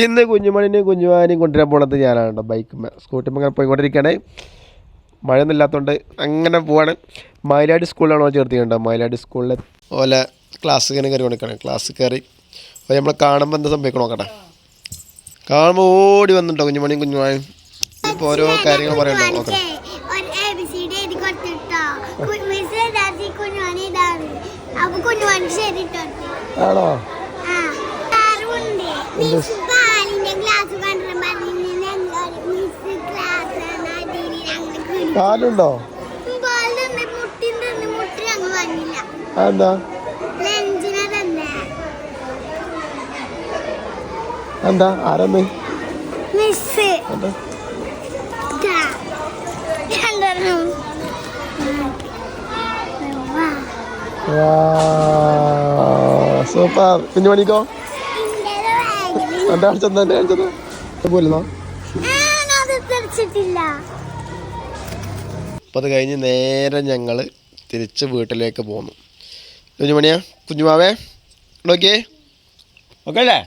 ഇന്ന് കുഞ്ഞുമണിനെയും കുഞ്ഞുമാനെയും കൊണ്ടുവരാൻ പോണത് ഞാനാണ് കേട്ടോ. ബൈക്ക് സ്കൂട്ടി അങ്ങനെ പോയിക്കൊണ്ടിരിക്കുകയാണ്. മഴയൊന്നും ഇല്ലാത്തതുകൊണ്ട് അങ്ങനെ പോവാണ്. മയിലാടി സ്കൂളിലാണോ ചേർത്തിട്ടുണ്ടോ? മയിലാടി സ്കൂളിൽ ഓലെ ക്ലാസ് ഇങ്ങനെ കയറി കൊടുക്കണം. ക്ലാസ് കയറി അപ്പോൾ നമ്മൾ കാണുമ്പോൾ എന്താ സംഭവിക്കണം നോക്കട്ടെ. കാണുമ്പോൾ ഓടി വന്നിട്ടോ കുഞ്ഞുമണിയും കുഞ്ഞുമാനും. ഇപ്പോൾ ഓരോ കാര്യങ്ങൾ പറയണ്ടോ നോക്കട്ടെ. ആണോ? പാലുണ്ടോ? എന്താ എന്താ ആരമ്മ സൂപ്പർ. കുഞ്ഞുമണിക്കോ എന്താ കാണിച്ചത്? എന്താ കാണിച്ചത് പോലെന്നോ? അപ്പോൾ അത് കഴിഞ്ഞ് നേരെ ഞങ്ങൾ തിരിച്ച് വീട്ടിലേക്ക് പോന്നു. കുഞ്ഞുമണിയാ കുഞ്ഞുമാവേ നോക്കിയേ ഓക്കെ അല്ലേ?